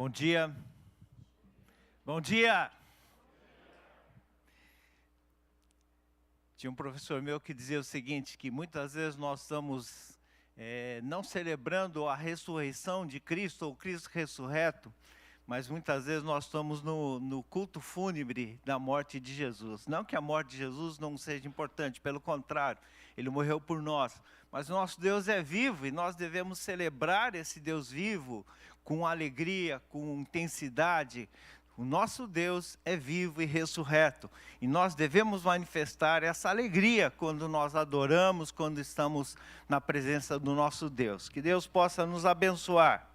Bom dia. Bom dia. Tinha um professor meu que dizia o seguinte, que muitas vezes nós estamos não celebrando a ressurreição de Cristo, ou Cristo ressurreto, mas muitas vezes nós estamos no culto fúnebre da morte de Jesus. Não que a morte de Jesus não seja importante, pelo contrário, Ele morreu por nós. Mas o nosso Deus é vivo e nós devemos celebrar esse Deus vivo com alegria, com intensidade. O nosso Deus é vivo e ressurreto. E nós devemos manifestar essa alegria quando nós adoramos, quando estamos na presença do nosso Deus. Que Deus possa nos abençoar.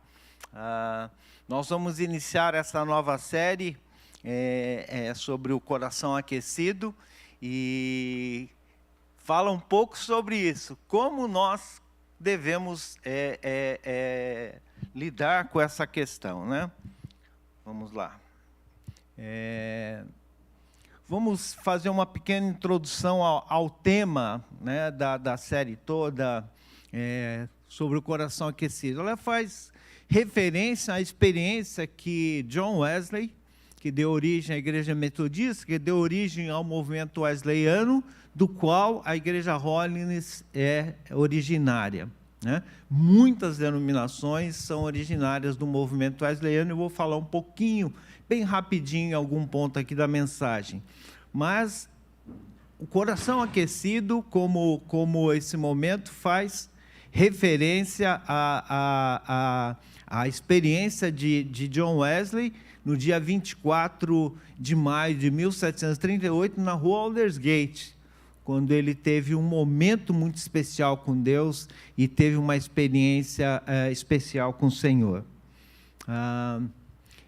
Nós vamos iniciar essa nova série sobre o coração aquecido e fala um pouco sobre isso, como nós devemos lidar com essa questão, né? Vamos lá. Vamos fazer uma pequena introdução ao tema, né, da série toda, sobre o coração aquecido. Ela faz referência à experiência que John Wesley, que deu origem à Igreja Metodista, que deu origem ao movimento wesleyano, do qual a Igreja Holiness é originária, né? Muitas denominações são originárias do movimento wesleyano. Eu vou falar um pouquinho, bem rapidinho, em algum ponto aqui da mensagem. Mas o coração aquecido, como esse momento, faz referência à experiência de John Wesley, no dia 24 de maio de 1738, na rua Aldersgate, quando ele teve um momento muito especial com Deus e teve uma experiência especial com o Senhor.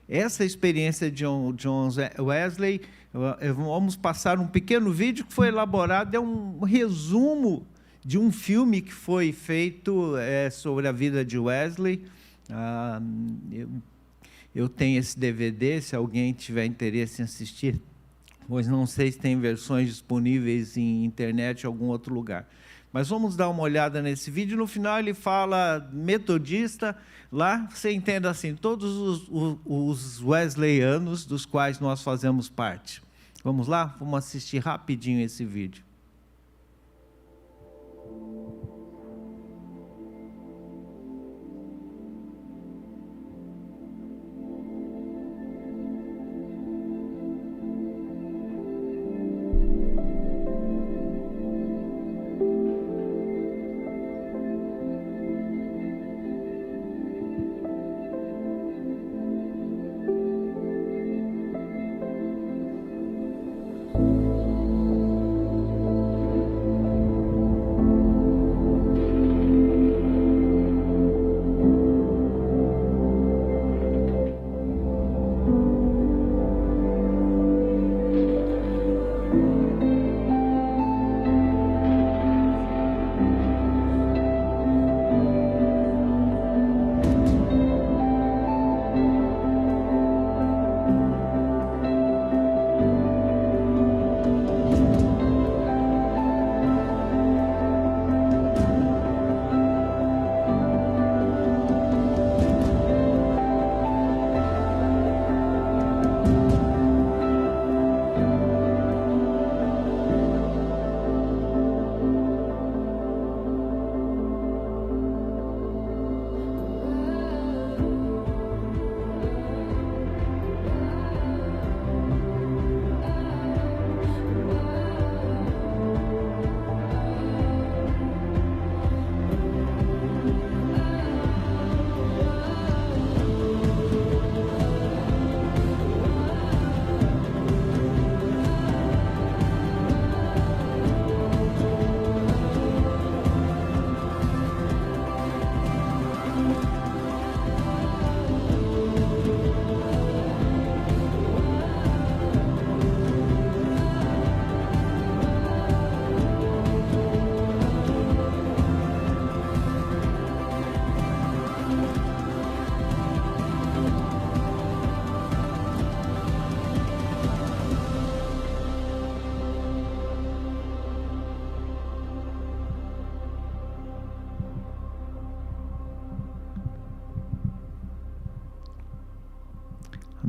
Essa experiência de John Wesley, vamos passar um pequeno vídeo que foi elaborado, é um resumo de um filme que foi feito sobre a vida de Wesley. Eu tenho esse DVD, se alguém tiver interesse em assistir, pois não sei se tem versões disponíveis em internet em algum outro lugar. Mas vamos dar uma olhada nesse vídeo. No final ele fala metodista. Lá você entende assim, todos os wesleyanos dos quais nós fazemos parte. Vamos lá? Vamos assistir rapidinho esse vídeo.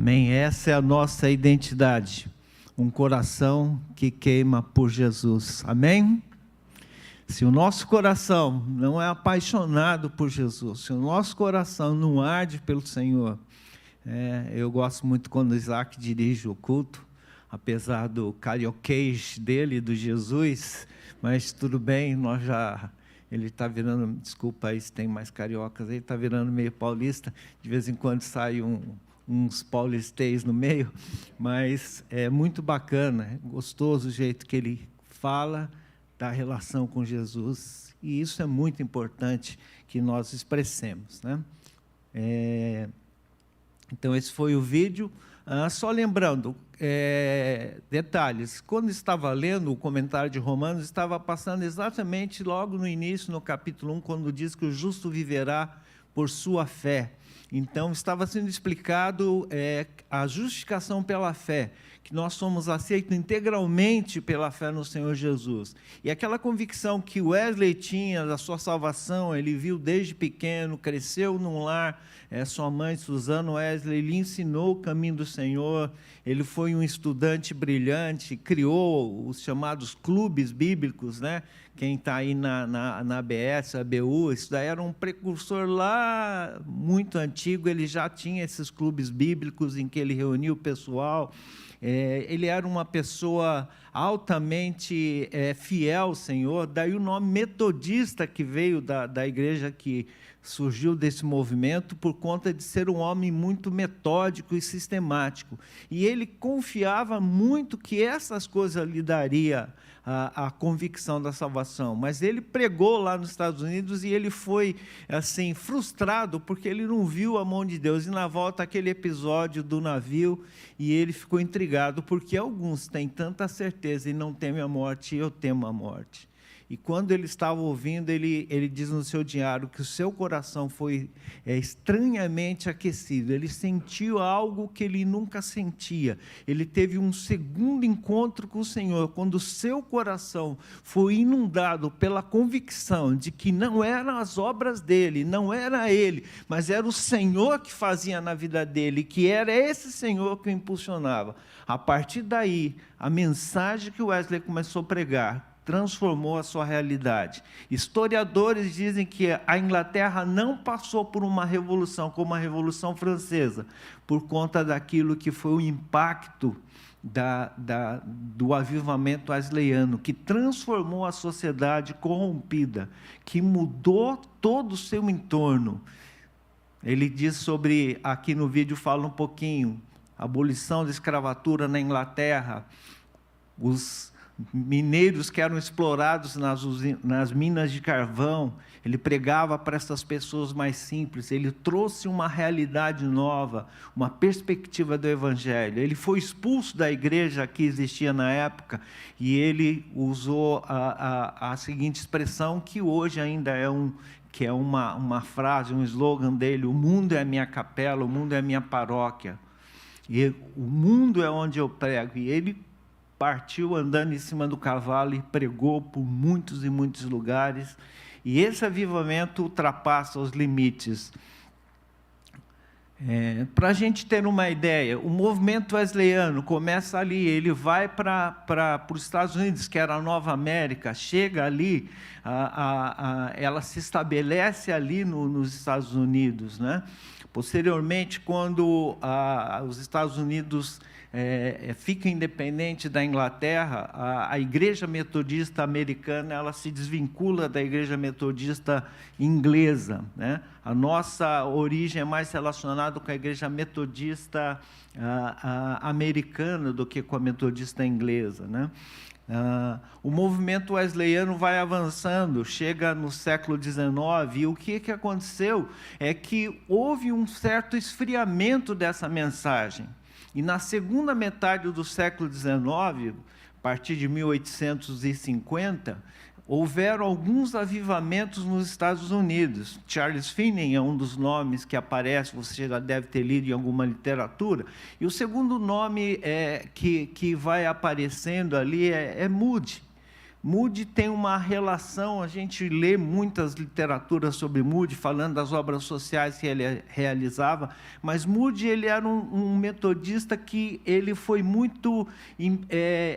Amém? Essa é a nossa identidade. Um coração que queima por Jesus. Amém? Se o nosso coração não é apaixonado por Jesus, se o nosso coração não arde pelo Senhor, eu gosto muito quando o Isaac dirige o culto, apesar do carioquês dele, do Jesus, mas tudo bem, ele está virando, desculpa aí se tem mais cariocas, ele está virando meio paulista, de vez em quando sai uns paulistês no meio, mas é muito bacana, é gostoso o jeito que ele fala da relação com Jesus, e isso é muito importante que nós expressemos, né? Então, esse foi o vídeo. Só lembrando, detalhes, quando estava lendo o comentário de Romanos, estava passando exatamente logo no início, no capítulo 1, quando diz que o justo viverá por sua fé. Então, estava sendo explicado a justificação pela fé, que nós somos aceitos integralmente pela fé no Senhor Jesus. E aquela convicção que Wesley tinha da sua salvação, ele viu desde pequeno, cresceu num lar, sua mãe, Suzana Wesley, lhe ensinou o caminho do Senhor, ele foi um estudante brilhante, criou os chamados clubes bíblicos, né? Quem está aí na ABS, ABU, isso daí era um precursor lá muito antigo, ele já tinha esses clubes bíblicos em que ele reunia o pessoal. Ele era uma pessoa altamente fiel ao Senhor, daí o nome metodista que veio da igreja que surgiu desse movimento por conta de ser um homem muito metódico e sistemático. E ele confiava muito que essas coisas lhe daria a convicção da salvação, mas ele pregou lá nos Estados Unidos e ele foi assim frustrado porque ele não viu a mão de Deus, e na volta aquele episódio do navio, e ele ficou intrigado, porque alguns têm tanta certeza e não temem a morte, e eu temo a morte. E quando ele estava ouvindo, ele diz no seu diário que o seu coração foi estranhamente aquecido. Ele sentiu algo que ele nunca sentia. Ele teve um segundo encontro com o Senhor, quando o seu coração foi inundado pela convicção de que não eram as obras dele, não era ele, mas era o Senhor que fazia na vida dele, que era esse Senhor que o impulsionava. A partir daí, a mensagem que Wesley começou a pregar transformou a sua realidade. Historiadores dizem que a Inglaterra não passou por uma revolução como a Revolução Francesa, por conta daquilo que foi o impacto do avivamento wesleyano, que transformou a sociedade corrompida, que mudou todo o seu entorno. Ele diz sobre, aqui no vídeo fala um pouquinho, a abolição da escravatura na Inglaterra, os mineiros que eram explorados nas minas de carvão, ele pregava para essas pessoas mais simples, ele trouxe uma realidade nova, uma perspectiva do Evangelho. Ele foi expulso da igreja que existia na época, e ele usou a seguinte expressão, que hoje ainda é uma frase, um slogan dele: o mundo é a minha capela, o mundo é a minha paróquia, e o mundo é onde eu prego. E ele partiu andando em cima do cavalo e pregou por muitos e muitos lugares, e esse avivamento ultrapassa os limites. Para a gente ter uma ideia, o movimento wesleyano começa ali, ele vai para os Estados Unidos, que era a Nova América, chega ali, ela se estabelece ali nos Estados Unidos, né? Posteriormente, quando os Estados Unidos fica independente da Inglaterra, a Igreja Metodista Americana, ela se desvincula da Igreja Metodista Inglesa, né? A nossa origem é mais relacionada com a Igreja Metodista americana do que com a Metodista Inglesa, né? O movimento wesleyano vai avançando, chega no século XIX, e o que aconteceu é que houve um certo esfriamento dessa mensagem. E na segunda metade do século XIX, a partir de 1850, houveram alguns avivamentos nos Estados Unidos. Charles Finney é um dos nomes que aparece, você já deve ter lido em alguma literatura. E o segundo nome que vai aparecendo ali é Moody. Moody tem uma relação, a gente lê muitas literaturas sobre Moody, falando das obras sociais que ele realizava, mas Moody ele era um metodista que ele foi muito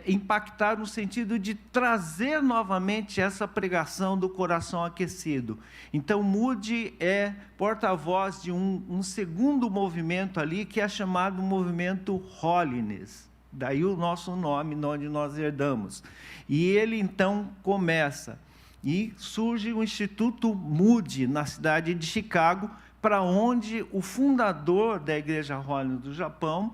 impactado no sentido de trazer novamente essa pregação do coração aquecido. Então, Moody é porta-voz de um segundo movimento ali, que é chamado movimento Holiness. Daí o nosso nome, onde nós herdamos. E ele, então, começa. E surge o Instituto Moody, na cidade de Chicago, para onde o fundador da Igreja Holiness do Japão,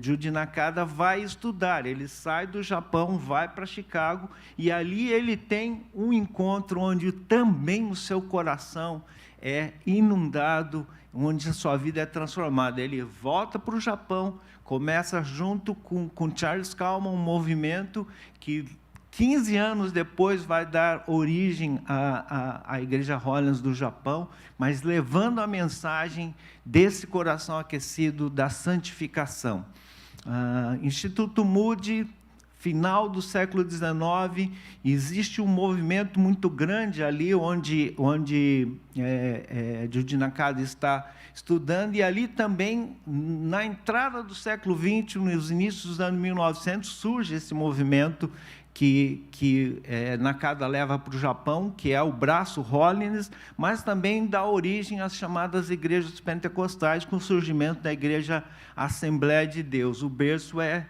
Judy Nakada, vai estudar. Ele sai do Japão, vai para Chicago, e ali ele tem um encontro onde também o seu coração é inundado, onde a sua vida é transformada. Ele volta para o Japão, começa junto com Charles Kalman um movimento que 15 anos depois vai dar origem à Igreja Holiness do Japão, mas levando a mensagem desse coração aquecido da santificação. Instituto Moody, final do século XIX, existe um movimento muito grande ali onde Judy Nakada está estudando, e ali também, na entrada do século XX, nos inícios dos anos 1900, surge esse movimento que Nakada leva para o Japão, que é o braço Holiness, mas também dá origem às chamadas igrejas pentecostais, com o surgimento da Igreja Assembleia de Deus. O berço é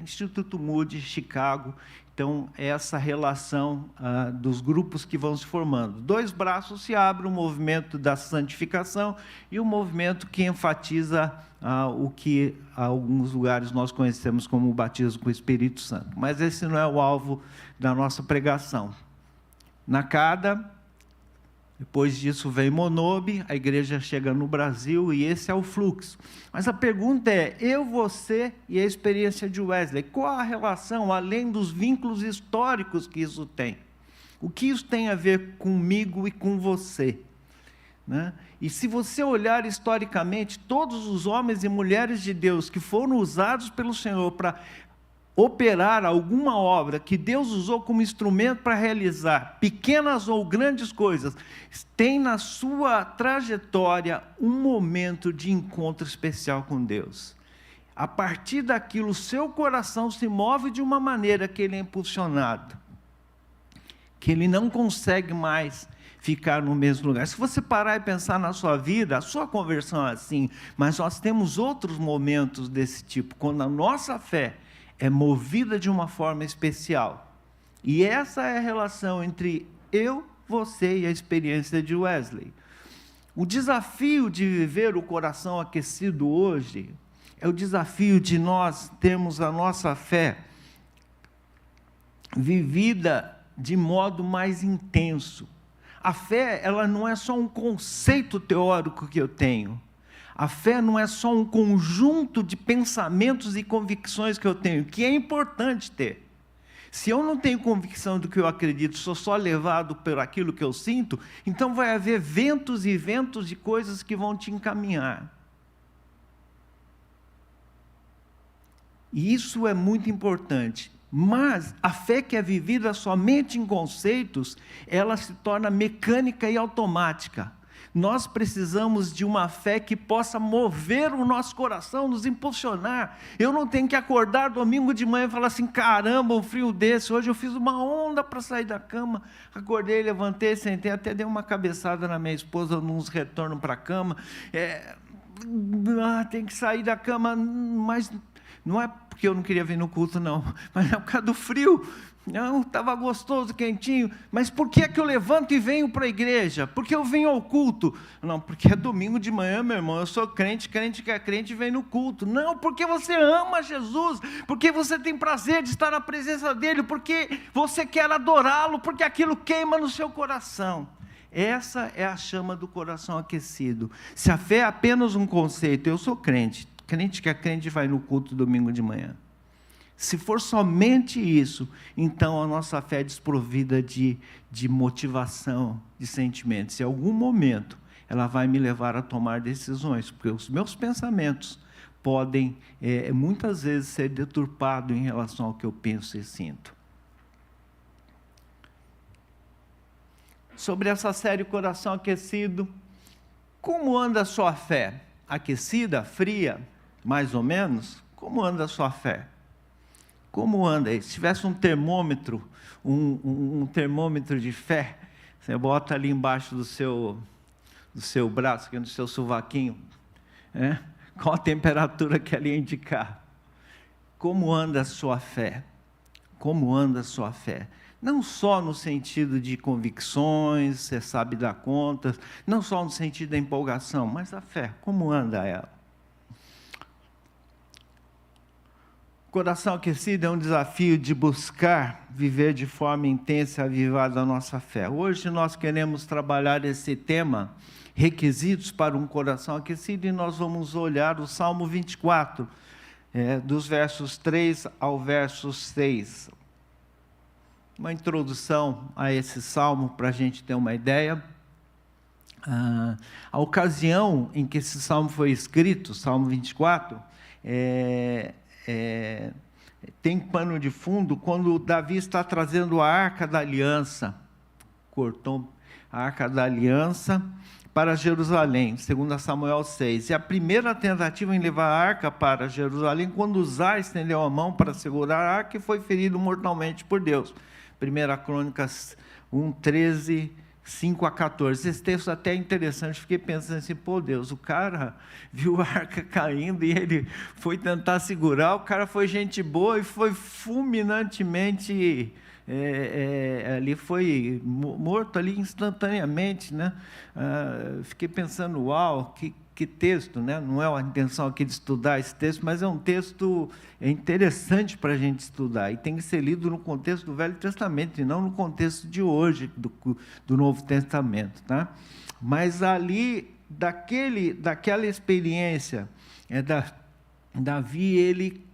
Instituto Moody, Chicago. Então, essa relação dos grupos que vão se formando. Dois braços se abrem, o movimento da santificação e o movimento que enfatiza o que, em alguns lugares, nós conhecemos como o batismo com o Espírito Santo. Mas esse não é o alvo da nossa pregação. Nakada, depois disso vem Monobi, a igreja chega no Brasil, e esse é o fluxo. Mas a pergunta é, eu, você e a experiência de Wesley, qual a relação, além dos vínculos históricos que isso tem? O que isso tem a ver comigo e com você? Né? E se você olhar historicamente, todos os homens e mulheres de Deus que foram usados pelo Senhor para operar alguma obra que Deus usou como instrumento para realizar pequenas ou grandes coisas, tem na sua trajetória um momento de encontro especial com Deus. A partir daquilo, o seu coração se move de uma maneira que ele é impulsionado, que ele não consegue mais ficar no mesmo lugar. Se você parar e pensar na sua vida, a sua conversão é assim, mas nós temos outros momentos desse tipo, quando a nossa fé é movida de uma forma especial. E essa é a relação entre eu, você e a experiência de Wesley. O desafio de viver o coração aquecido hoje é o desafio de nós termos a nossa fé vivida de modo mais intenso. A fé, ela não é só um conceito teórico que eu tenho. A fé não é só um conjunto de pensamentos e convicções que eu tenho, que é importante ter. Se eu não tenho convicção do que eu acredito, sou só levado por aquilo que eu sinto, então vai haver ventos e ventos de coisas que vão te encaminhar. E isso é muito importante. Mas a fé que é vivida somente em conceitos, ela se torna mecânica e automática. Nós precisamos de uma fé que possa mover o nosso coração, nos impulsionar. Eu não tenho que acordar domingo de manhã e falar assim, caramba, um frio desse, hoje eu fiz uma onda para sair da cama. Acordei, levantei, sentei, até dei uma cabeçada na minha esposa, nos retorno para a cama. Tem que sair da cama, mas não é porque eu não queria vir no culto, não, mas é por causa do frio. Não, estava gostoso, quentinho, mas por que é que eu levanto e venho para a igreja? Porque eu venho ao culto? Não, porque é domingo de manhã, meu irmão, eu sou crente, crente que é crente vem no culto. Não, porque você ama Jesus, porque você tem prazer de estar na presença dEle, porque você quer adorá-lo, porque aquilo queima no seu coração. Essa é a chama do coração aquecido. Se a fé é apenas um conceito, eu sou crente, crente que é crente vai no culto domingo de manhã. Se for somente isso, então a nossa fé é desprovida de motivação, de sentimentos. Em algum momento, ela vai me levar a tomar decisões, porque os meus pensamentos podem, muitas vezes, ser deturpados em relação ao que eu penso e sinto. sobre essa série Coração Aquecido. Como anda a sua fé? Aquecida, fria, mais ou menos? Como anda a sua fé? Como anda? Se tivesse um termômetro, um termômetro de fé, você bota ali embaixo do seu braço, aqui no seu sovaquinho, qual a temperatura que ali indicar? Como anda a sua fé? Como anda a sua fé? Não só no sentido de convicções, você sabe dar contas, não só no sentido da empolgação, mas a fé, como anda ela? Coração aquecido é um desafio de buscar viver de forma intensa e avivada a nossa fé. Hoje nós queremos trabalhar esse tema, requisitos para um coração aquecido, e nós vamos olhar o Salmo 24, dos versos 3 ao verso 6. Uma introdução a esse salmo para a gente ter uma ideia. A ocasião em que esse salmo foi escrito, Salmo 24, tem pano de fundo quando Davi está trazendo a Arca da Aliança, cortou a Arca da Aliança para Jerusalém, segundo Samuel 6. E a primeira tentativa em levar a Arca para Jerusalém, quando Uzá estendeu a mão para segurar a Arca e foi ferido mortalmente por Deus. 1 Crônicas 1, 13, 5 a 14. Esse texto até é interessante, fiquei pensando assim, Deus, o cara viu a arca caindo e ele foi tentar segurar, o cara foi gente boa e foi fulminantemente, ali foi morto ali instantaneamente, né? Fiquei pensando, uau, que texto, né? Não é a intenção aqui de estudar esse texto, mas é um texto interessante para a gente estudar, e tem que ser lido no contexto do Velho Testamento, e não no contexto de hoje, do Novo Testamento, tá? Mas ali, daquela experiência, Davi, ele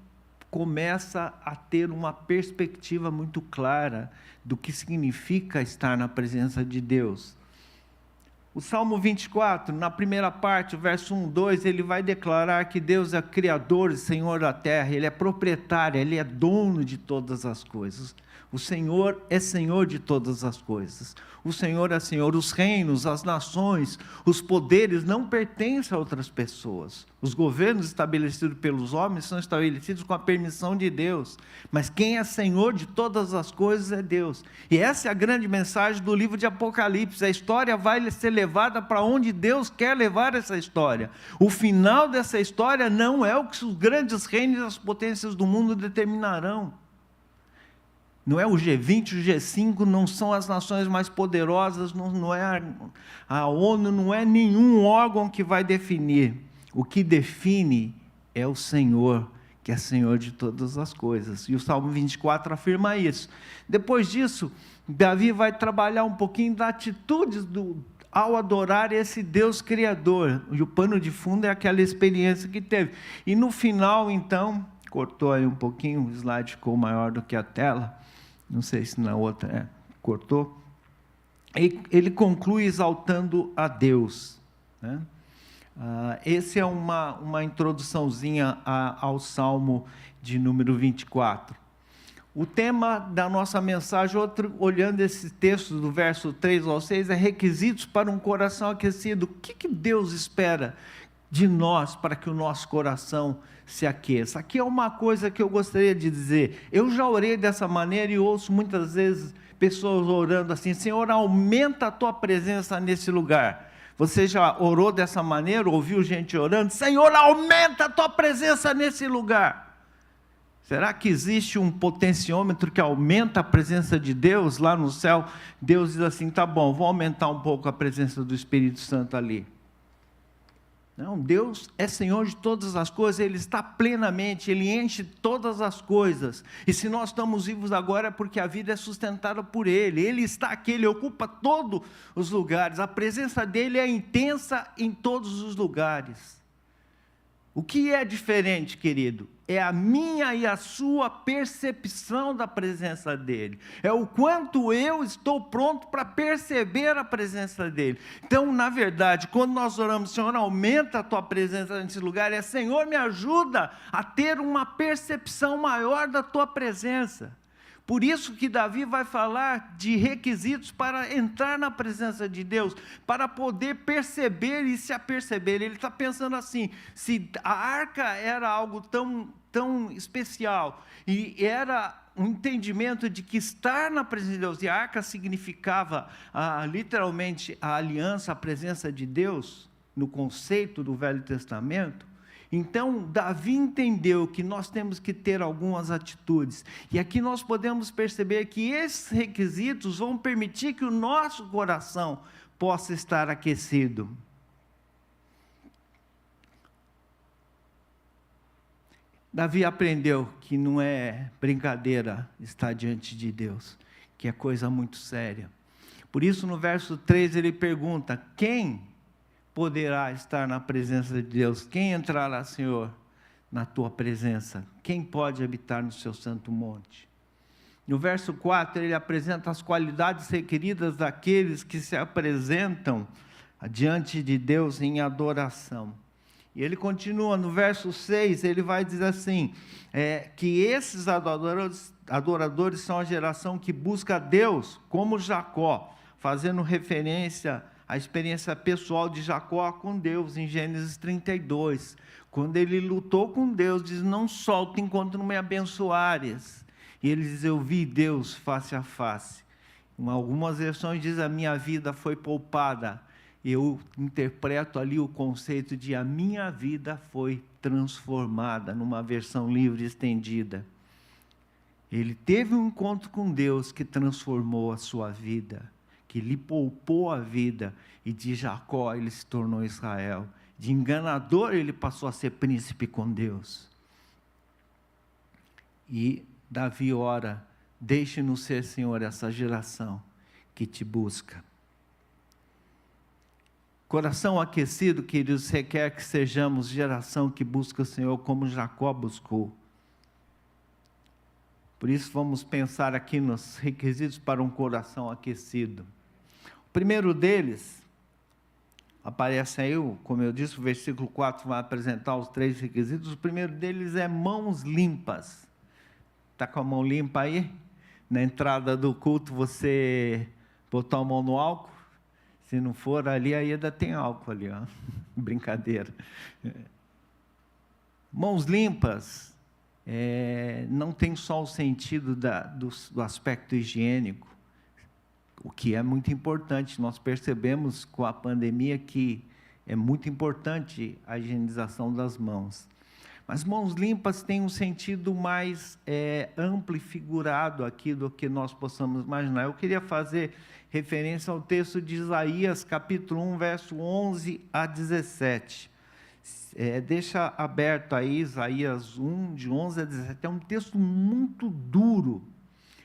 começa a ter uma perspectiva muito clara do que significa estar na presença de Deus. O Salmo 24, na primeira parte, o verso 1, 2, ele vai declarar que Deus é Criador e Senhor da terra, Ele é proprietário, Ele é dono de todas as coisas. O Senhor é Senhor de todas as coisas. O Senhor é Senhor. Os reinos, as nações, os poderes não pertencem a outras pessoas. Os governos estabelecidos pelos homens são estabelecidos com a permissão de Deus. Mas quem é Senhor de todas as coisas é Deus. E essa é a grande mensagem do livro de Apocalipse. A história vai ser levada para onde Deus quer levar essa história. O final dessa história não é o que os grandes reinos e as potências do mundo determinarão. Não é o G20, o G5, não são as nações mais poderosas, não é a ONU, não é nenhum órgão que vai definir. O que define é o Senhor, que é Senhor de todas as coisas. E o Salmo 24 afirma isso. Depois disso, Davi vai trabalhar um pouquinho das atitudes ao adorar esse Deus Criador. E o pano de fundo é aquela experiência que teve. E no final, então, cortou aí um pouquinho, o slide ficou maior do que a tela. Não sei se na outra, cortou. Ele conclui exaltando a Deus, né? Essa é uma introduçãozinha ao Salmo de número 24. O tema da nossa mensagem, olhando esse texto do verso 3 ao 6, é requisitos para um coração aquecido. O que Deus espera de nós para que o nosso coração se aqueça? Aqui é uma coisa que eu gostaria de dizer. Eu já orei dessa maneira e ouço muitas vezes pessoas orando assim: Senhor, aumenta a tua presença nesse lugar. Você já orou dessa maneira? Ouviu gente orando? Senhor, aumenta a tua presença nesse lugar. Será que existe um potenciômetro que aumenta a presença de Deus lá no céu? Deus diz assim: tá bom, vou aumentar um pouco a presença do Espírito Santo ali. Não, Deus é Senhor de todas as coisas, Ele está plenamente, Ele enche todas as coisas. E se nós estamos vivos agora é porque a vida é sustentada por Ele. Ele está aqui, Ele ocupa todos os lugares. A presença dEle é intensa em todos os lugares. O que é diferente, querido? É a minha e a sua percepção da presença dEle. É o quanto eu estou pronto para perceber a presença dEle. Então, na verdade, quando nós oramos, Senhor, aumenta a tua presença nesse lugar, é Senhor, me ajuda a ter uma percepção maior da tua presença. Por isso que Davi vai falar de requisitos para entrar na presença de Deus, para poder perceber e se aperceber. Ele está pensando assim, se a arca era algo tão especial, e era um entendimento de que estar na presença de Deus, e a arca significava literalmente a aliança, a presença de Deus, no conceito do Velho Testamento. Então, Davi entendeu que nós temos que ter algumas atitudes, e aqui nós podemos perceber que esses requisitos vão permitir que o nosso coração possa estar aquecido. Davi aprendeu que não é brincadeira estar diante de Deus, que é coisa muito séria. Por isso, no verso 3, ele pergunta: quem poderá estar na presença de Deus? Quem entrará, Senhor, na tua presença? Quem pode habitar no seu santo monte? No verso 4, ele apresenta as qualidades requeridas daqueles que se apresentam diante de Deus em adoração. E ele continua, no verso 6, ele vai dizer assim, que esses adoradores são a geração que busca Deus, como Jacó, fazendo referência à experiência pessoal de Jacó com Deus, em Gênesis 32, quando ele lutou com Deus, diz: não solta enquanto não me abençoares. E ele diz: eu vi Deus face a face. Em algumas versões diz: a minha vida foi poupada. Eu interpreto ali o conceito de a minha vida foi transformada, numa versão livre estendida. Ele teve um encontro com Deus que transformou a sua vida, que lhe poupou a vida, e de Jacó ele se tornou Israel. De enganador ele passou a ser príncipe com Deus. E Davi ora: deixe-nos ser, Senhor, essa geração que te busca. Coração aquecido, queridos, requer que sejamos geração que busca o Senhor como Jacó buscou. Por isso vamos pensar aqui nos requisitos para um coração aquecido. O primeiro deles, aparece aí, como eu disse, o versículo 4 vai apresentar os 3 requisitos. O primeiro deles é mãos limpas. Está com a mão limpa aí? Na entrada do culto você botou a mão no álcool? Se não for ali, ainda tem álcool ali, ó. Brincadeira. Mãos limpas não tem só o sentido do aspecto higiênico, o que é muito importante. Nós percebemos com a pandemia que é muito importante a higienização das mãos. Mas mãos limpas tem um sentido mais amplo e figurado aqui do que nós possamos imaginar. Eu queria fazer referência ao texto de Isaías, capítulo 1, verso 11 a 17. Deixa aberto aí Isaías 1, de 11 a 17. É um texto muito duro.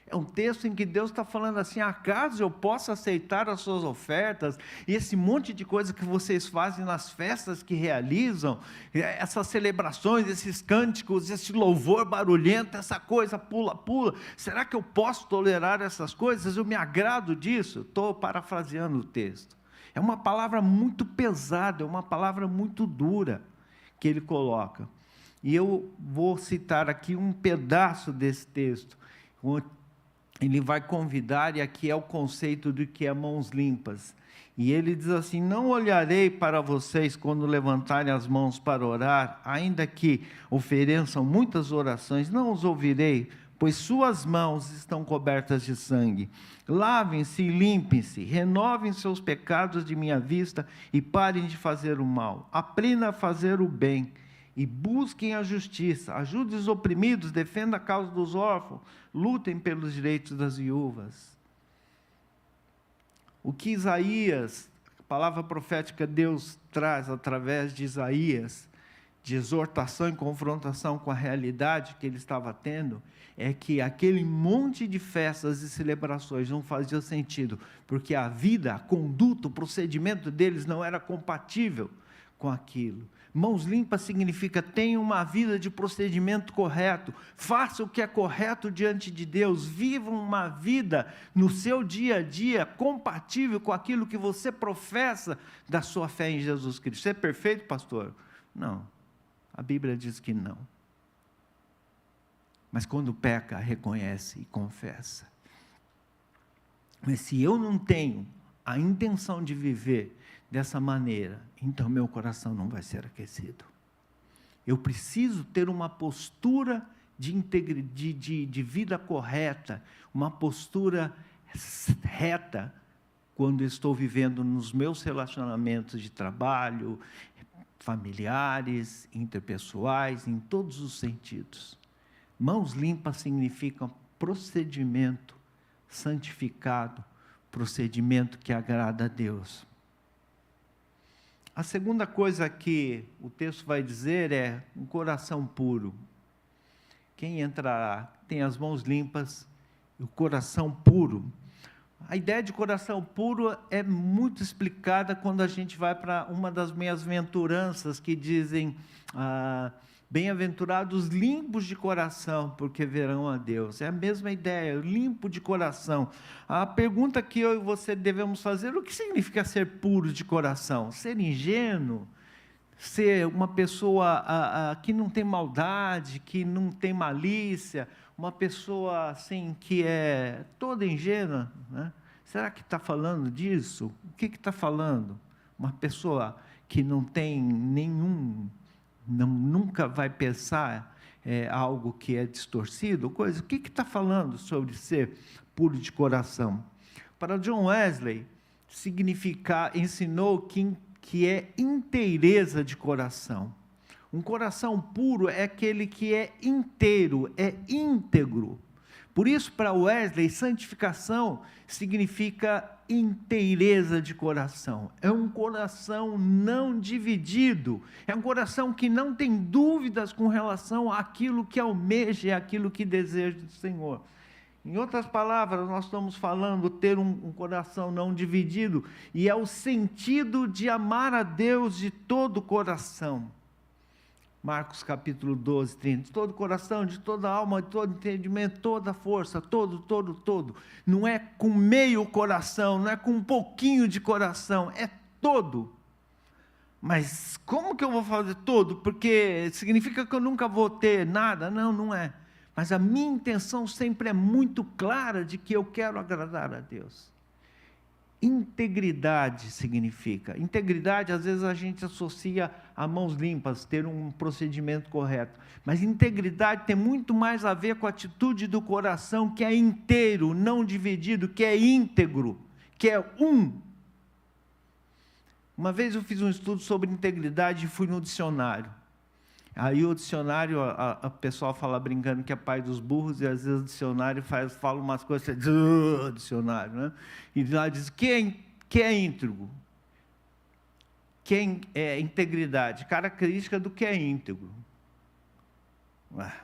É um texto em que Deus está falando assim: acaso eu posso aceitar as suas ofertas, e esse monte de coisa que vocês fazem nas festas que realizam, essas celebrações, esses cânticos, esse louvor barulhento, essa coisa pula, será que eu posso tolerar essas coisas? Eu me agrado disso? Estou parafraseando o texto. É uma palavra muito pesada, é uma palavra muito dura que ele coloca. E eu vou citar aqui um pedaço desse texto. Ele vai convidar, e aqui é o conceito do que é mãos limpas. E ele diz assim: não olharei para vocês quando levantarem as mãos para orar, ainda que ofereçam muitas orações, não os ouvirei, pois suas mãos estão cobertas de sangue. Lavem-se e limpem-se, renovem seus pecados de minha vista e parem de fazer o mal. Aprenda a fazer o bem e busquem a justiça, ajudem os oprimidos, defenda a causa dos órfãos, lutem pelos direitos das viúvas. O que Isaías, a palavra profética Deus traz através de Isaías, de exortação e confrontação com a realidade que ele estava tendo, é que aquele monte de festas e celebrações não fazia sentido, porque a vida, a conduta, o procedimento deles não era compatível com aquilo. Mãos limpas significa: tenha uma vida de procedimento correto, faça o que é correto diante de Deus, viva uma vida no seu dia a dia compatível com aquilo que você professa da sua fé em Jesus Cristo. Você é perfeito, pastor? Não, a Bíblia diz que não. mas quando peca, reconhece e confessa. Mas se eu não tenho a intenção de viver dessa maneira, então meu coração não vai ser aquecido. Eu preciso ter uma postura de vida correta, uma postura reta, quando estou vivendo nos meus relacionamentos de trabalho, familiares, interpessoais, em todos os sentidos. Mãos limpas significa procedimento santificado, procedimento que agrada a Deus. A segunda coisa que o texto vai dizer é um coração puro. Quem entrará tem as mãos limpas e o coração puro. A ideia de coração puro é muito explicada quando a gente vai para uma das bem-aventuranças que dizem, bem-aventurados limpos de coração, porque verão a Deus. É a mesma ideia, limpo de coração. A pergunta que eu e você devemos fazer, o que significa ser puro de coração? Ser ingênuo? Ser uma pessoa que não tem maldade, que não tem malícia, uma pessoa assim que é toda ingênua, né? Será que está falando disso? O que está falando? Uma pessoa que não tem nunca vai pensar algo que é distorcido, coisa. O que está falando sobre ser puro de coração? Para John Wesley, ensinou que é inteireza de coração. Um coração puro é aquele que é inteiro, é íntegro. Por isso, para Wesley, santificação significa inteireza de coração. É um coração não dividido. É um coração que não tem dúvidas com relação àquilo que almeja e àquilo que deseja do Senhor. Em outras palavras, nós estamos falando ter um coração não dividido, e é o sentido de amar a Deus de todo o coração. Marcos capítulo 12, 30, de todo coração, de toda alma, de todo entendimento, toda força, todo. Não é com meio coração, não é com um pouquinho de coração, é todo. Mas como que eu vou fazer todo? Porque significa que eu nunca vou ter nada? Não, não é. Mas a minha intenção sempre é muito clara de que eu quero agradar a Deus. Integridade significa. Integridade, às vezes a gente associa a mãos limpas, ter um procedimento correto. Mas integridade tem muito mais a ver com a atitude do coração, que é inteiro, não dividido, que é íntegro, que é um. Uma vez eu fiz um estudo sobre integridade e fui no dicionário. Aí o dicionário, a pessoa fala brincando que é pai dos burros, e às vezes o dicionário fala umas coisas, dicionário, né? E lá diz, que é íntegro? Quem é integridade? Característica do que é íntegro.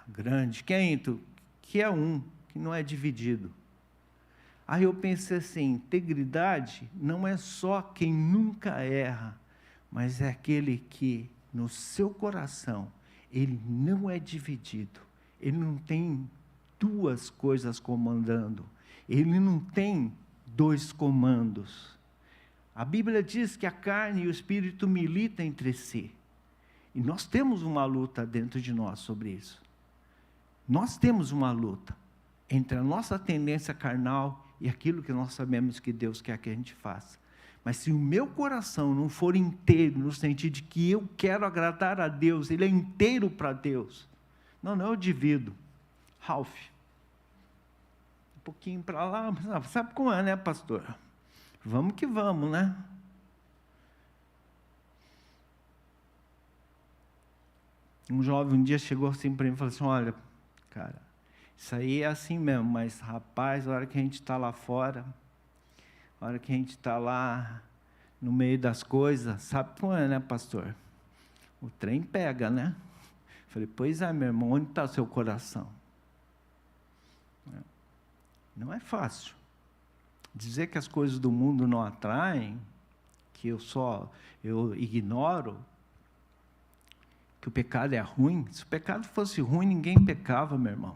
Grande, que é íntegro? Que é um, que não é dividido. Aí eu pensei assim, integridade não é só quem nunca erra, mas é aquele que no seu coração ele não é dividido, ele não tem duas coisas comandando, ele não tem dois comandos. A Bíblia diz que a carne e o espírito militam entre si, e nós temos uma luta dentro de nós sobre isso. Nós temos uma luta entre a nossa tendência carnal e aquilo que nós sabemos que Deus quer que a gente faça. Mas se o meu coração não for inteiro, no sentido de que eu quero agradar a Deus, ele é inteiro para Deus. Não, eu divido. Ralph. Um pouquinho para lá, mas sabe como é, né, pastor? Vamos que vamos, né? Um jovem um dia chegou assim para mim e falou assim, olha, cara, isso aí é assim mesmo, mas rapaz, a hora que a gente está lá fora, a hora que a gente está lá no meio das coisas, sabe como é, né, pastor? O trem pega, né? Falei, pois é, meu irmão, onde está o seu coração? Não é fácil. Dizer que as coisas do mundo não atraem, que eu ignoro, que o pecado é ruim. Se o pecado fosse ruim, ninguém pecava, meu irmão.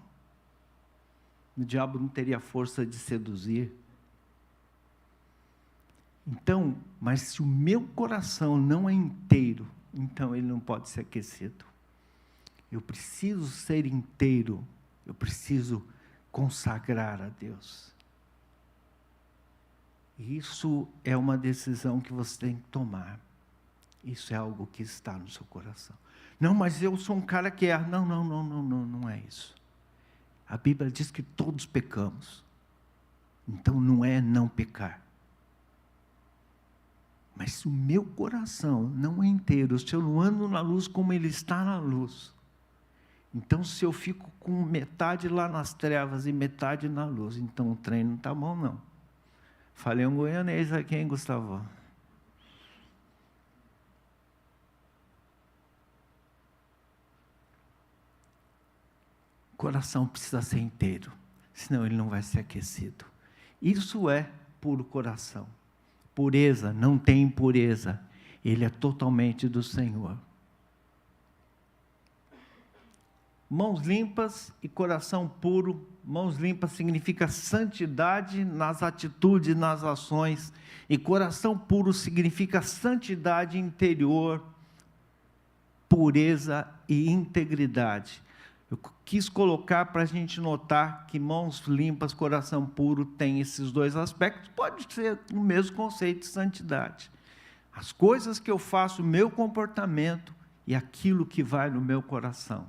O diabo não teria força de seduzir. Então, mas se o meu coração não é inteiro, então ele não pode ser aquecido. Eu preciso ser inteiro Eu preciso consagrar a Deus. Isso é uma decisão que você tem que tomar. Isso é algo que está no seu coração. Não, mas eu sou um cara que é... Não é isso. A Bíblia diz que todos pecamos. Então não é não pecar. Mas se o meu coração não é inteiro, se eu não ando na luz como ele está na luz, então se eu fico com metade lá nas trevas e metade na luz, então o trem não está bom não. Falei um goianês aqui, hein, Gustavo? O coração precisa ser inteiro, senão ele não vai ser aquecido. Isso é puro coração. Pureza, não tem impureza. Ele é totalmente do Senhor. Mãos limpas e coração puro. Mãos limpas significa santidade nas atitudes, nas ações. E coração puro significa santidade interior, pureza e integridade. Eu quis colocar para a gente notar que mãos limpas, coração puro, tem esses dois aspectos. Pode ser o mesmo conceito de santidade. As coisas que eu faço, o meu comportamento e aquilo que vai no meu coração.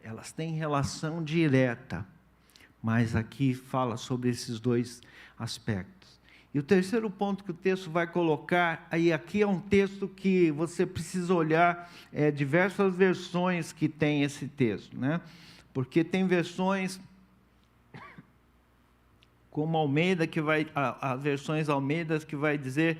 Elas têm relação direta, mas aqui fala sobre esses dois aspectos. E o terceiro ponto que o texto vai colocar, aí aqui é um texto que você precisa olhar diversas versões que tem esse texto, né? Porque tem versões como Almeida, que vai, as versões Almeidas que vai dizer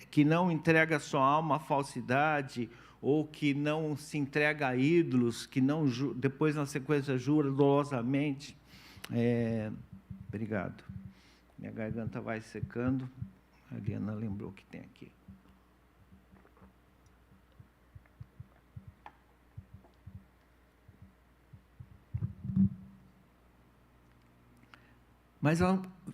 que não entrega sua alma à falsidade, ou que não se entrega a ídolos, que não depois na sequência jura dolosamente. Obrigado. Minha garganta vai secando. A Eliana lembrou o que tem aqui. Mas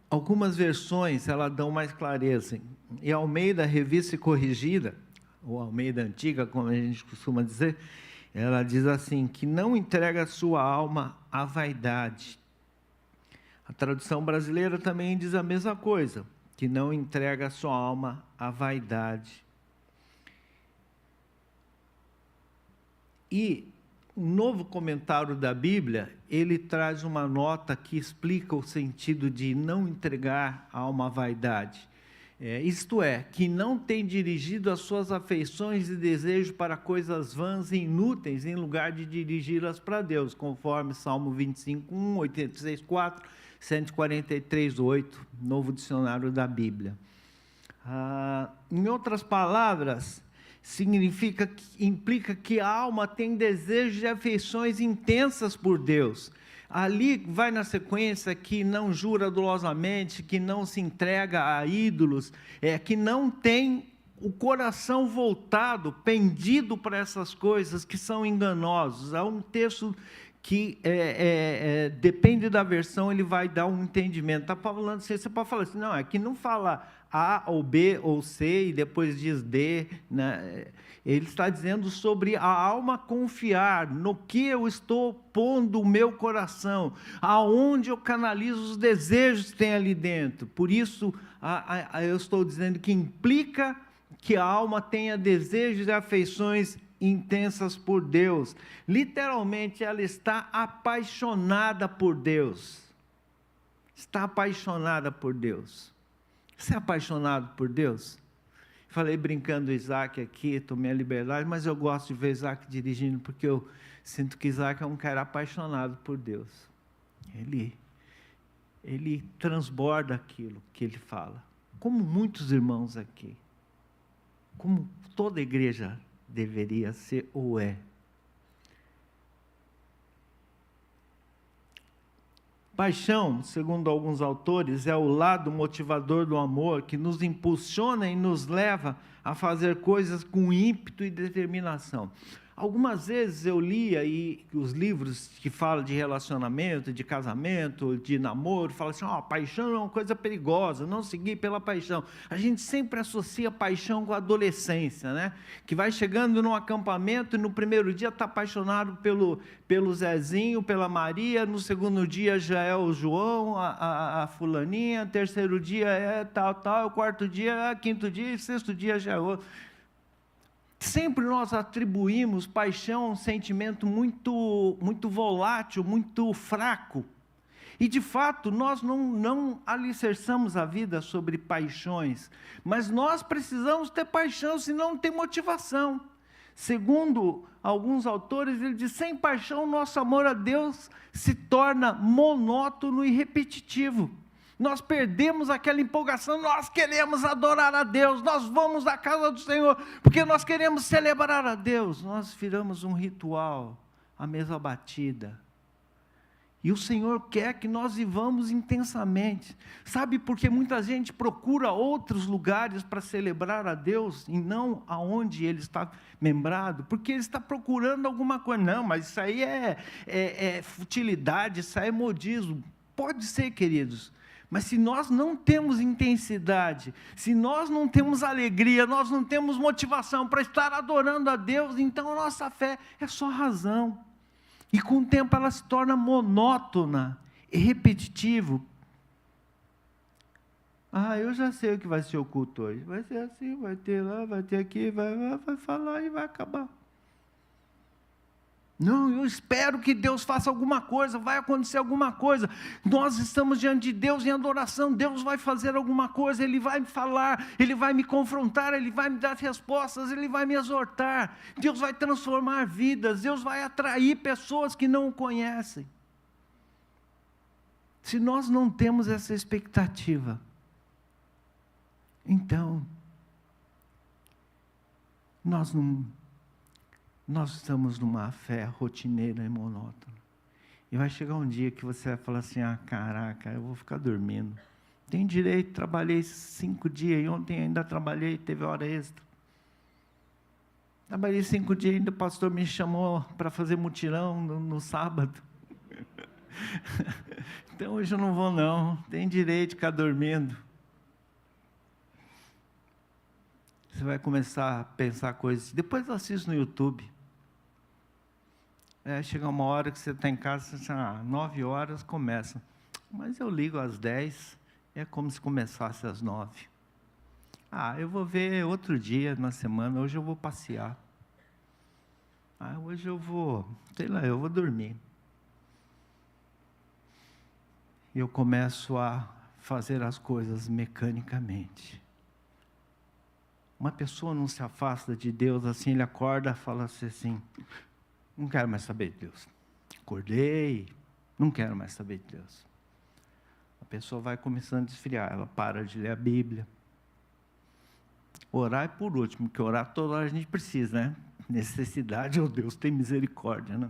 algumas versões, elas dão mais clareza. E Almeida, revista e corrigida, ou Almeida antiga, como a gente costuma dizer, ela diz assim, que não entrega a sua alma à vaidade. A tradução brasileira também diz a mesma coisa, que não entrega a sua alma à vaidade. E o novo comentário da Bíblia, ele traz uma nota que explica o sentido de não entregar a alma à vaidade. Isto é, que não tem dirigido as suas afeições e desejos para coisas vãs e inúteis, em lugar de dirigi-las para Deus, conforme Salmo 25:1, 86:4, 143:8, novo dicionário da Bíblia. Em outras palavras, implica que a alma tem desejos e afeições intensas por Deus. Ali vai na sequência que não jura dolosamente, que não se entrega a ídolos, que não tem o coração voltado, pendido para essas coisas que são enganosos. Há um texto que depende da versão, ele vai dar um entendimento. Está falando assim, você pode falar assim, não, aqui não fala A ou B ou C e depois diz D, né? Ele está dizendo sobre a alma confiar no que eu estou pondo o meu coração, aonde eu canalizo os desejos que tem ali dentro. Por isso, eu estou dizendo que implica que a alma tenha desejos e afeições intensas por Deus. Literalmente, ela está apaixonada por Deus. Está apaixonada por Deus. Você é apaixonado por Deus? Falei brincando do Isaac aqui, tomei a liberdade, mas eu gosto de ver Isaac dirigindo, porque eu sinto que Isaac é um cara apaixonado por Deus. Ele transborda aquilo que ele fala. Como muitos irmãos aqui. Como toda igreja deveria ser ou é. Paixão, segundo alguns autores, é o lado motivador do amor que nos impulsiona e nos leva a fazer coisas com ímpeto e determinação. Algumas vezes eu lia os livros que falam de relacionamento, de casamento, de namoro, falam assim, paixão é uma coisa perigosa, não seguir pela paixão. A gente sempre associa paixão com a adolescência, né? Que vai chegando num acampamento e no primeiro dia está apaixonado pelo Zezinho, pela Maria, no segundo dia já é o João, a fulaninha, terceiro dia é tal, o quarto dia, quinto dia e sexto dia já é outro. Sempre nós atribuímos paixão a um sentimento muito, muito volátil, muito fraco. E, de fato, nós não alicerçamos a vida sobre paixões, mas nós precisamos ter paixão, senão não tem motivação. Segundo alguns autores, ele diz, sem paixão, nosso amor a Deus se torna monótono e repetitivo. Nós perdemos aquela empolgação, nós queremos adorar a Deus, nós vamos à casa do Senhor, porque nós queremos celebrar a Deus. Nós viramos um ritual, a mesa batida. E o Senhor quer que nós vivamos intensamente. Sabe, porque muita gente procura outros lugares para celebrar a Deus, e não aonde Ele está membrado, porque Ele está procurando alguma coisa. Não, mas isso aí é futilidade, isso aí é modismo. Pode ser, queridos. Mas se nós não temos intensidade, se nós não temos alegria, nós não temos motivação para estar adorando a Deus, então a nossa fé é só razão. E com o tempo ela se torna monótona e repetitiva. Eu já sei o que vai ser o culto hoje. Vai ser assim, vai ter lá, vai ter aqui, vai falar e vai acabar. Não, eu espero que Deus faça alguma coisa, vai acontecer alguma coisa. Nós estamos diante de Deus em adoração, Deus vai fazer alguma coisa, Ele vai me falar, Ele vai me confrontar, Ele vai me dar respostas, Ele vai me exortar. Deus vai transformar vidas, Deus vai atrair pessoas que não o conhecem. Se nós não temos essa expectativa, então, nós estamos numa fé rotineira e monótona. E vai chegar um dia que você vai falar assim, caraca, eu vou ficar dormindo. Tem direito, trabalhei 5 dias, e ontem ainda trabalhei, teve hora extra. Trabalhei 5 dias, ainda o pastor me chamou para fazer mutirão no sábado. Então hoje eu não vou não, tem direito de ficar dormindo. Você vai começar a pensar coisas, depois eu assisto no YouTube. Chega uma hora que você está em casa, você diz, 9 horas começa. Mas eu ligo às 10, é como se começasse às 9. Eu vou ver outro dia na semana, hoje eu vou passear. Hoje eu vou, eu vou dormir. E eu começo a fazer as coisas mecanicamente. Uma pessoa não se afasta de Deus assim, ele acorda e fala assim, não quero mais saber de Deus. Acordei, não quero mais saber de Deus. A pessoa vai começando a esfriar, ela para de ler a Bíblia. Orar é por último, porque orar toda hora a gente precisa, né? Necessidade, Deus tem misericórdia, né?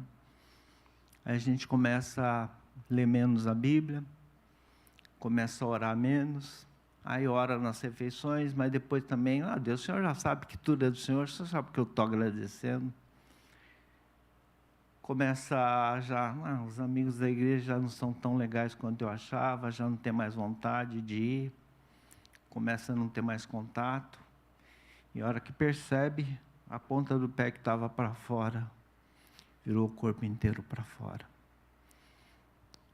Aí a gente começa a ler menos a Bíblia, começa a orar menos, aí ora nas refeições, mas depois também, Deus, o Senhor já sabe que tudo é do Senhor, o Senhor sabe que eu estou agradecendo. Começa os amigos da igreja já não são tão legais quanto eu achava, já não tem mais vontade de ir, começa a não ter mais contato, e a hora que percebe, a ponta do pé que estava para fora, virou o corpo inteiro para fora.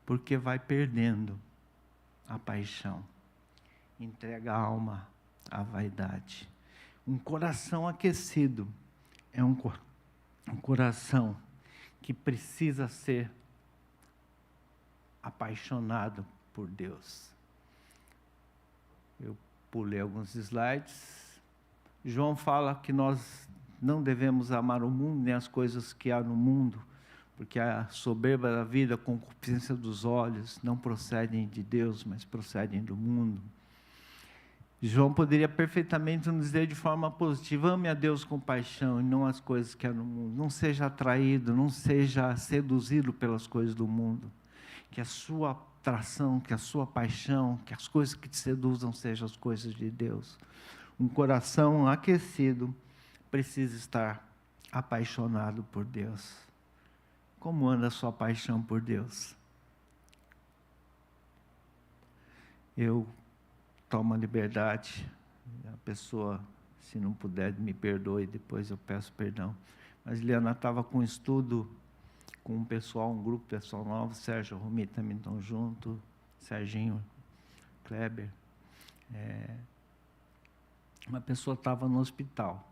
Porque vai perdendo a paixão, entrega a alma à vaidade. Um coração aquecido é um coração que precisa ser apaixonado por Deus. Eu pulei alguns slides. João fala que nós não devemos amar o mundo, nem as coisas que há no mundo, porque a soberba da vida, a concupiscência dos olhos, não procedem de Deus, mas procedem do mundo. João poderia perfeitamente nos dizer de forma positiva, ame a Deus com paixão e não as coisas que há no mundo. Não seja atraído, não seja seduzido pelas coisas do mundo. Que a sua atração, que a sua paixão, que as coisas que te seduzam sejam as coisas de Deus. Um coração aquecido precisa estar apaixonado por Deus? Como anda a sua paixão por Deus? Eu tomo a liberdade, a pessoa, se não puder, me perdoe, depois eu peço perdão. Mas Liana estava com um estudo com um pessoal, um grupo pessoal novo, Sérgio, Rumi também estão junto, Serginho, Kleber. Uma pessoa estava no hospital.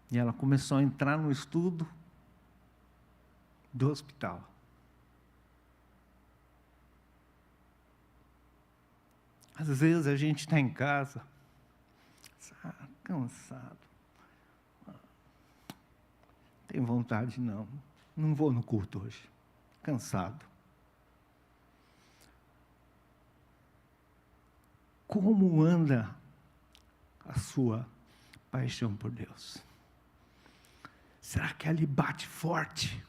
E ela começou a entrar no estudo do hospital. Às vezes a gente está em casa, cansado. Tem vontade não. Não vou no culto hoje. Cansado. Como anda a sua paixão por Deus? Será que ela bate forte?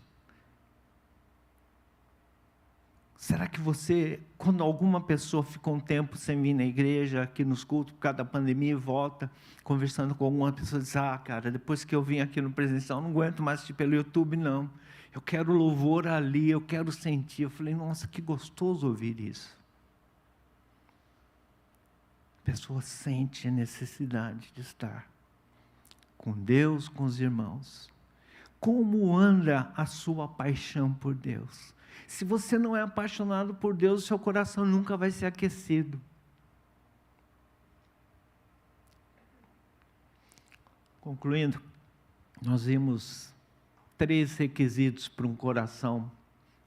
Será que você, quando alguma pessoa fica um tempo sem vir na igreja, aqui nos cultos, por causa da pandemia, e volta, conversando com alguma pessoa, diz, cara, depois que eu vim aqui no presencial, não aguento mais assistir pelo YouTube, não. Eu quero louvor ali, eu quero sentir. Eu falei, nossa, que gostoso ouvir isso. A pessoa sente a necessidade de estar com Deus, com os irmãos. Como anda a sua paixão por Deus? Se você não é apaixonado por Deus, seu coração nunca vai ser aquecido. Concluindo, nós vimos 3 requisitos para um coração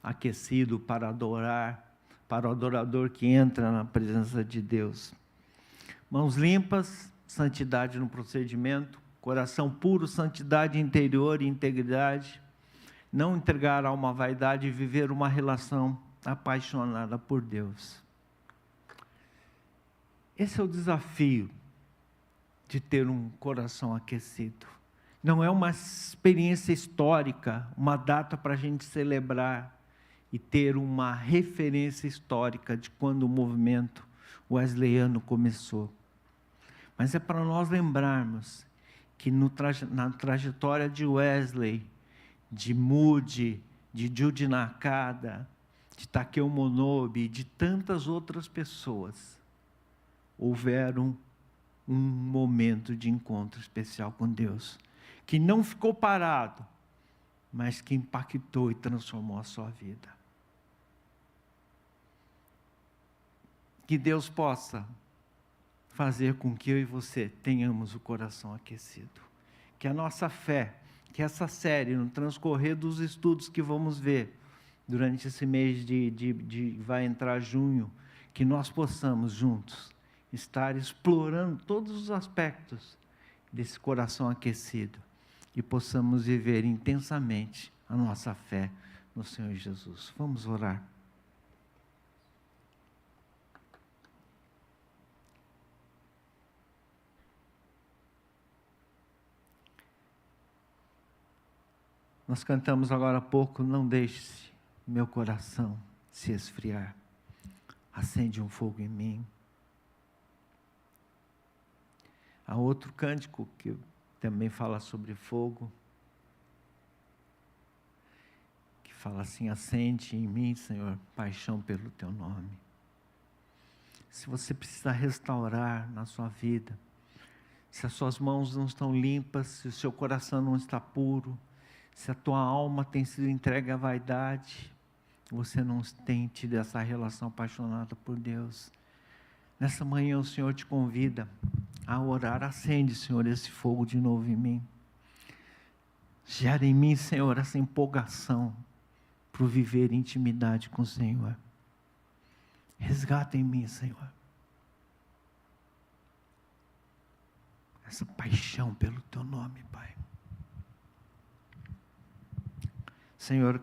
aquecido para adorar, para o adorador que entra na presença de Deus. Mãos limpas, santidade no procedimento, coração puro, santidade interior e integridade, não entregar a uma vaidade e viver uma relação apaixonada por Deus. Esse é o desafio de ter um coração aquecido. Não é uma experiência histórica, uma data para a gente celebrar e ter uma referência histórica de quando o movimento wesleyano começou. Mas é para nós lembrarmos que na trajetória de Wesley, de Moody, de Jude Nakada, de Takeo Monobe e de tantas outras pessoas, houveram um momento de encontro especial com Deus, que não ficou parado, mas que impactou e transformou a sua vida. Que Deus possa fazer com que eu e você tenhamos o coração aquecido. Que a nossa fé, que essa série, no transcorrer dos estudos que vamos ver, durante esse mês vai entrar junho, que nós possamos juntos estar explorando todos os aspectos desse coração aquecido e possamos viver intensamente a nossa fé no Senhor Jesus. Vamos orar. Nós cantamos agora há pouco, não deixe meu coração se esfriar. Acende um fogo em mim. Há outro cântico que também fala sobre fogo, que fala assim, acende em mim, Senhor, paixão pelo teu nome. Se você precisa restaurar na sua vida, se as suas mãos não estão limpas, se o seu coração não está puro, se a tua alma tem sido entregue à vaidade, você não tem tido essa relação apaixonada por Deus. Nessa manhã o Senhor te convida a orar. Acende, Senhor, esse fogo de novo em mim. Gera em mim, Senhor, essa empolgação para viver intimidade com o Senhor. Resgata em mim, Senhor, essa paixão pelo teu nome, Pai. Senhor,